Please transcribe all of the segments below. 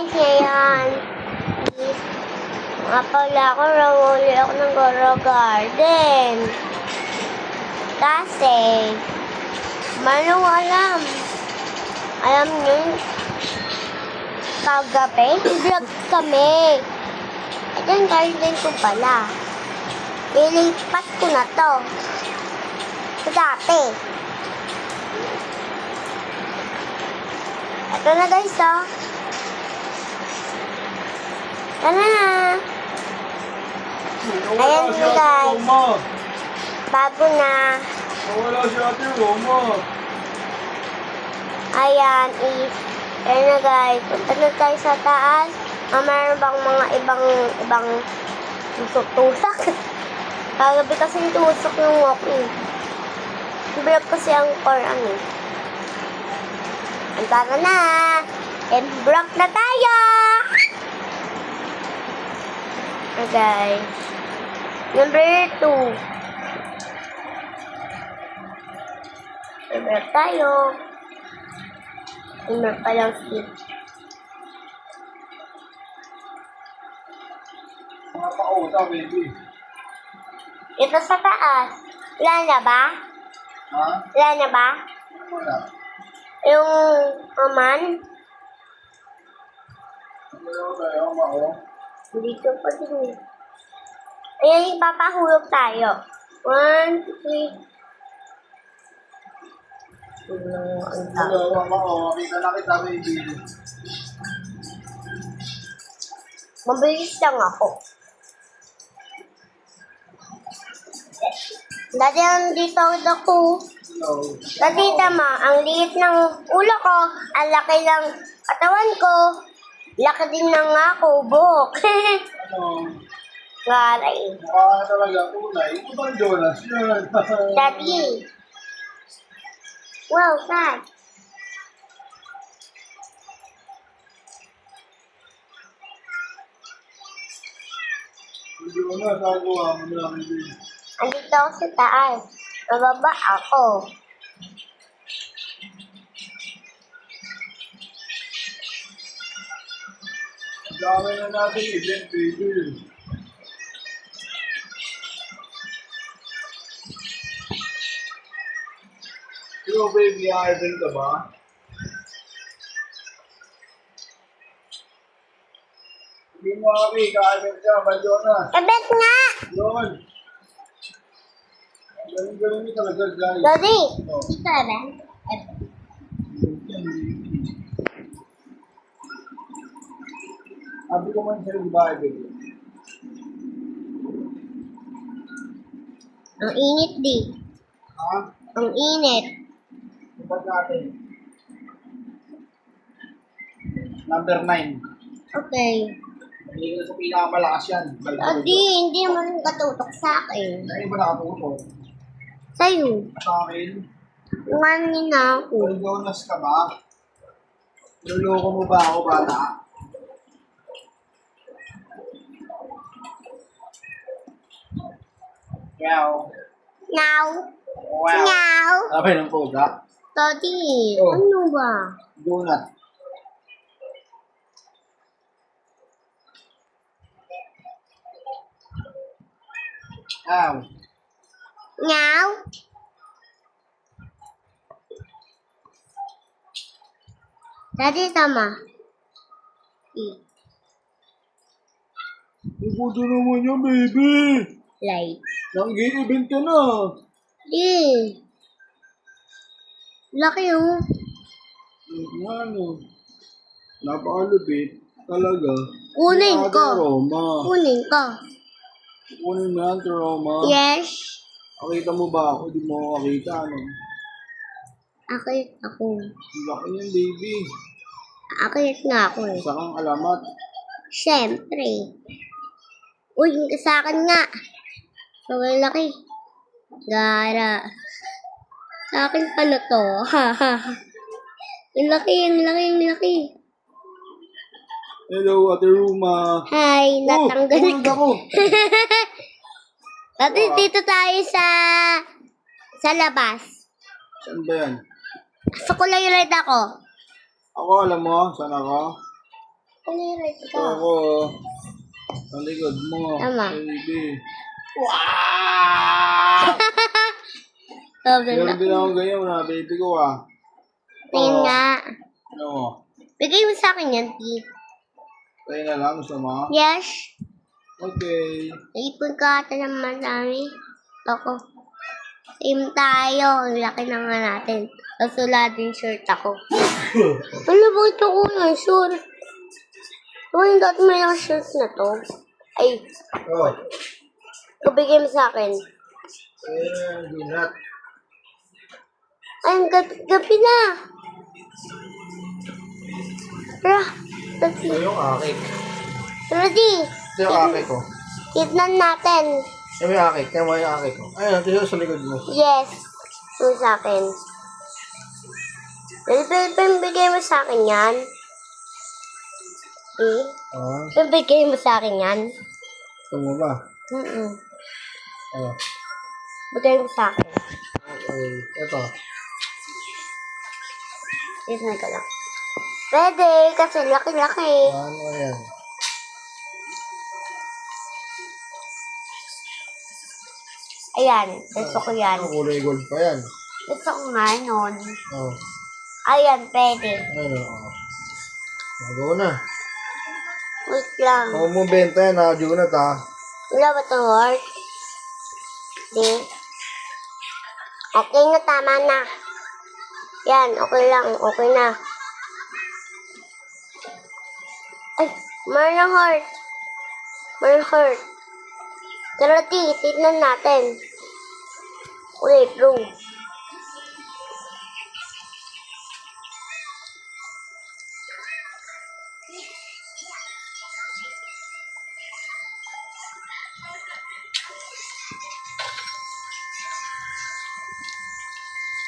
guys, ngayon nga pala ako, rawuli ako ng Goro Garden. Kasi, manong alam nyo, kagabi, vlog kami. Ito yung garden ko pala. Ilipat ko na to. Sa dati. Ito na guys, oh. Tara na. Ayan guys. Bago na. Wala si Ate Roma. Ayan na guys. Punta na tayo sa taas. Mayroon bang mga ibang tusok-tusak? Kagabi kasi tusok yung walking. Vlog kasi ang core ano. Tara na. Vlog na tayo. Okay. Number 2. Number tayo. Number pa lang sleep. Mga pauta, baby. Ito sa taas. Wala na ba? Ha? Wala na ba? Wala. Yung aman? Wala tayo, mao. Dito pa din. Ayan, ipapahulog tayo. 1, 2, 3. Wala, mao. Makita na kita, baby. Mabilis lang ako. Dati dito ako. Hello. Dati tama, ang liit ng ulo ko, ang laki ng katawan ko, laki din ng ako, buhok. Ano? Garay. Mukha talaga tunay. Ito bang Jonas? Yan. Daddy. Wow, sad. Jonas, agawa mo na, baby. Andito ako sa taas. Mababa ako. Ang dami na natin event, baby. Yo, baby, event ka ba? Hindi mo kami, ka-event ka ba, Jonas? Ebet nga! Yun. Galing-galing nyo talaga, guys. Daddy, Oh. ito Ebet. Sabi ko man sa'yo, di ba, baby? Ang init di. Ha? Ang init. Ibat natin. Number 9. Okay. Hindi ko sa pinakamalakas yan. Daddy, hindi naman katutok sa akin. Sa'yo ba nakatuto? Sa'yo. Sa akin? Iwanin na ako. Kung Jonas ka ba? Niloloko mo ba ako, bata? Meow. Now. Wow. Now. Sabi ng poga. Daddy, Oh. ano ba? Donut. Ow. Now. Daddy, tama. Ibudo naman yan, baby. Light. Nang-i-event ka na. Laki oh. Ano? Napakalupit. Talaga. Kunin Ate ko. Roma. Kunin ko. Kunin mo yan, Ate Roma. Yes. Nakita mo ba ako? Di mo ako makita, ano? Akit ako. Laki niyan, baby. Akit nga ako eh. Isa kang alamat. Siyempre. Uy, yung sa akin nga. So, laki. Gara. Sa akin pala to. Yung laki, yung laki, yung laki. Hello, Ate Roma. Hi, natanggal tulog ko. ako. Dati dito tayo sa labas. Saan ba yan? Sa kulay red ako. Ako, alam mo, saan ako? Panirit ka. Ako. Ang likod mo. Tama. Baby. Wow! Sobrang Meron laki. din ako ganyan na baby ko ah. Tingin nga. Ano mo? Bigay mo sa akin yan, T. Tayo na lang. Gusto mo? Yes. Okay. Naipon ka ata ng madami. Ako. Same tayo. Ang laki na nga natin. Kasula din shirt ako. Ano ba ito ko yung shirt? Ano yung dati may yung shirt na to? Ay, Oh. kabigay mo sa akin. Ginat. Ay, gabi na. Tara. Ito yung akik. Ready. Ito yung akik ko. Kitnan natin. Ito yung akik. Ito yung akik ko. Ayun, ito yung sa likod mo. Yes. Yung sa akin. Bigay mo sa akin yan. Eh? Ah. Bigay mo sa akin yan. Ito mo ba? Oh. Bigay mo sa akin. Okay. Ito. Isnay ka lang. Pwede, kasi laki-laki. Ano yan? Ayan, gusto ko yan. Ang kulay gold pa yan. Gusto ko nga nun. Oh. Ayan, pwede. Ano? Oh. Nagawa na. Wait lang. Kung mo benta yan ha, Junat ha. Wala ba ito, Lord? Di. Okay na, tama na. Yan, okay lang. Okay na. Ay, Marna Heart. Marna Heart. Tara, T, tignan natin. Ulit, true.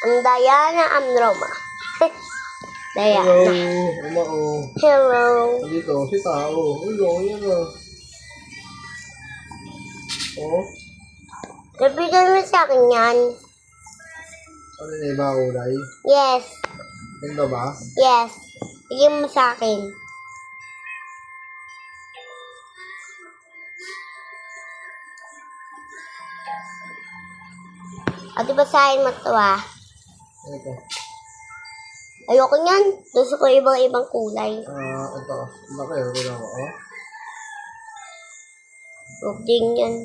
Ang Diana, ang Roma. Diana. Hello. Hello. Hello. Dito, si tao. Hello, yan o. Oh. Sabihin mo sa akin yan. Ano na iba kulay? Yes. Ganda ba? Yes. Bigyan mo sa akin. At basahin mo ito ah. Ito. Ayoko niyan. Gusto ko ibang-ibang kulay. Ito. Laki, okay lang. Oh. Huwag din yan.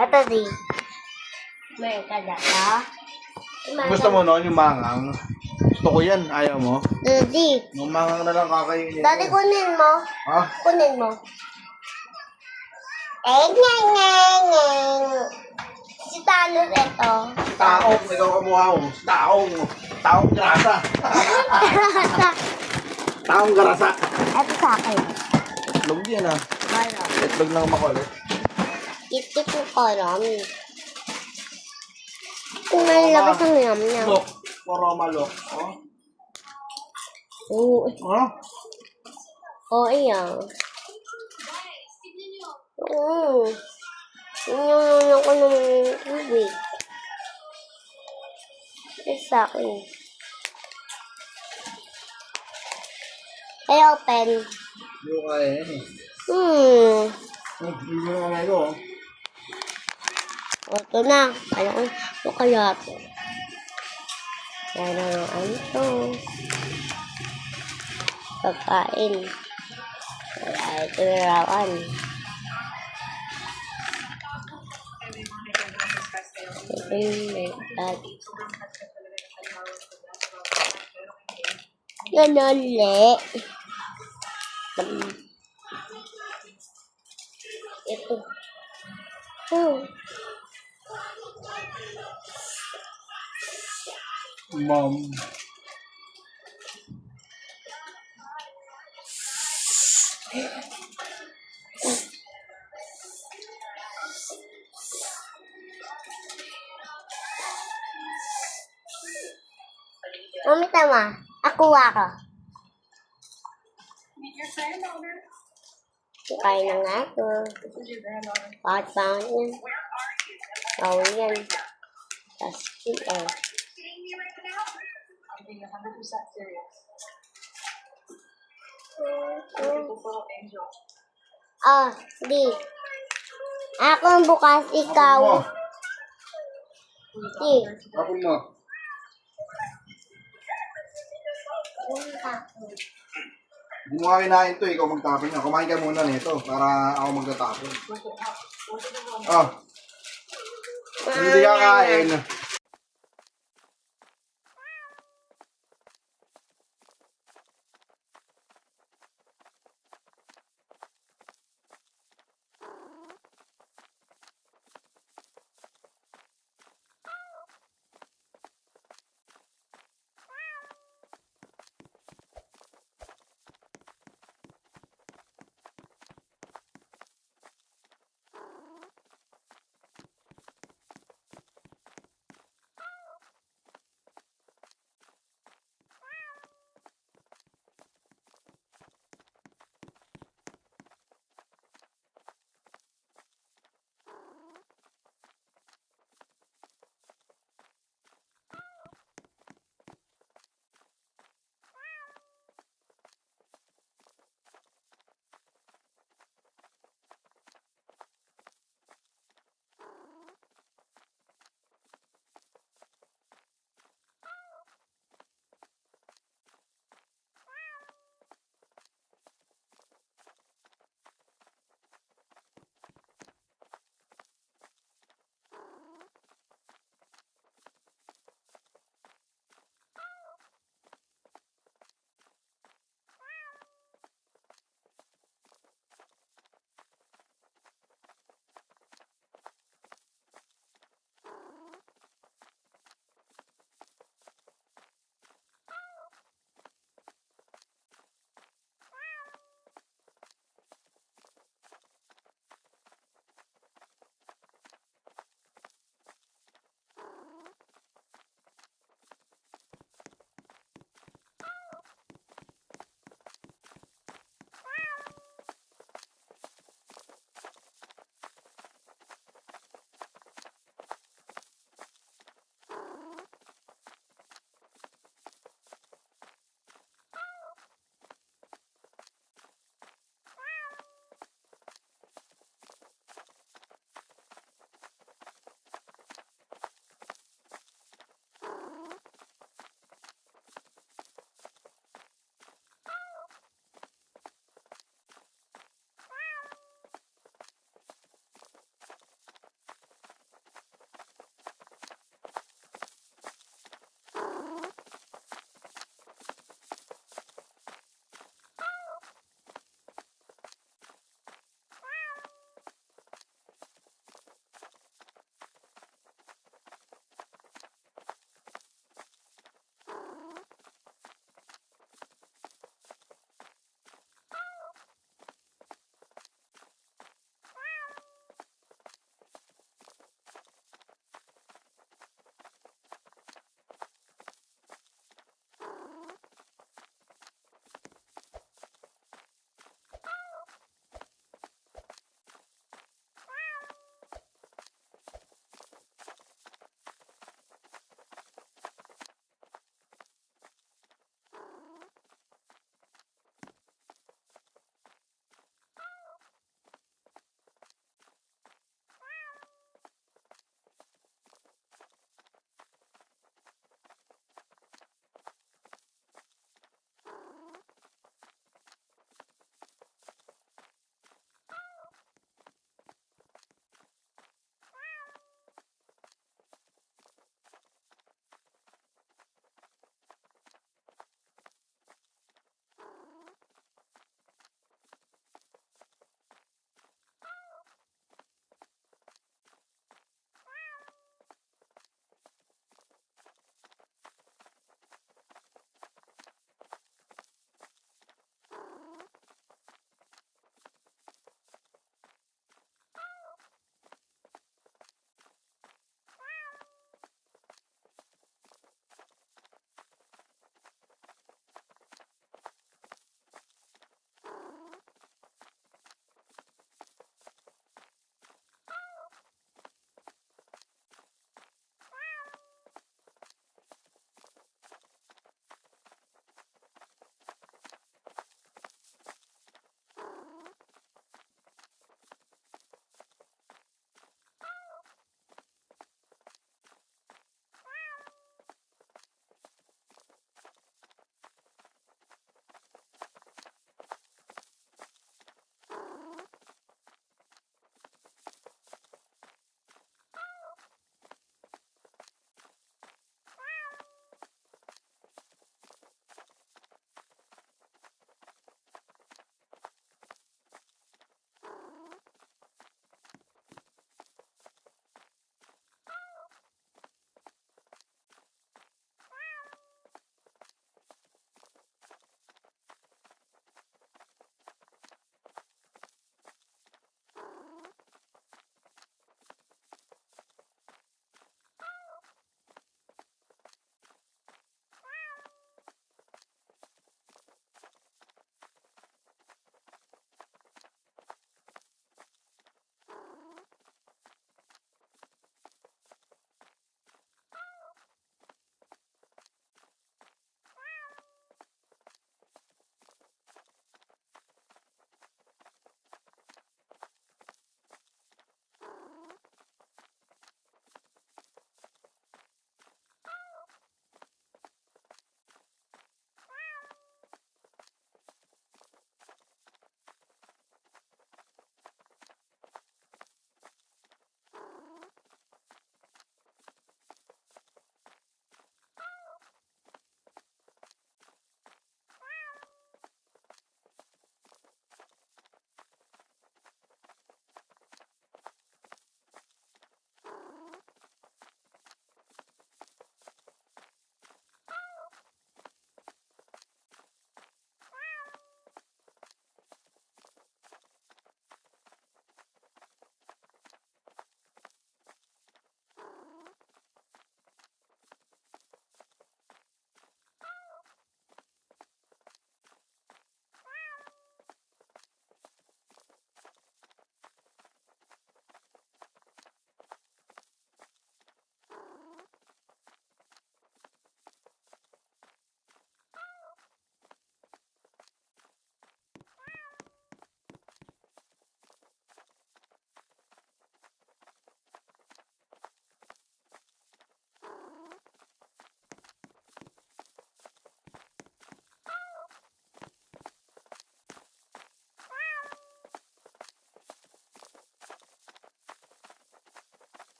Ito di. Meron ka data. Gusto mo noon yung mangang? Gusto ko yan. Ayaw mo? Di. Yung mangang na lang kakainin. Dati kunin mo. Ha? Kunin mo. Ngeng. Si Thanos ito. Taong. Ikaw kamukha mo. Taong. Taong grasa. Taong grasa. Ito sa akin. Itlog yan ah. Wala. Itlog ng makulit. Itik ko karami. Kung nalabas ang yam niya. Lok. Maroma lok. Oh. Oo. Oh. Oo, iyan. Oo. Iyan ko ng tubig. Ito sa akin. Ay, open. Hindi ko kaya yan eh. Hindi mo na kaya ito oh. Ito na. Ano kaya ito? Yan ang ano ito. Pagkain. Kaya ito na rawan. Ito yung mental. Yan ulit. Ito. Mom. Mami, tama. Ako. Kain na nga ito. Bakit yan? Bawal yan. Tapos, I'm being 100% serious. Beautiful angel. Di. Ako ang bukas, ikaw. Di. Tapon mo. Hindi mo nga kinain to, ikaw magtapon na. Kumain ka muna nito para ako magtatapon. Hindi ka kain.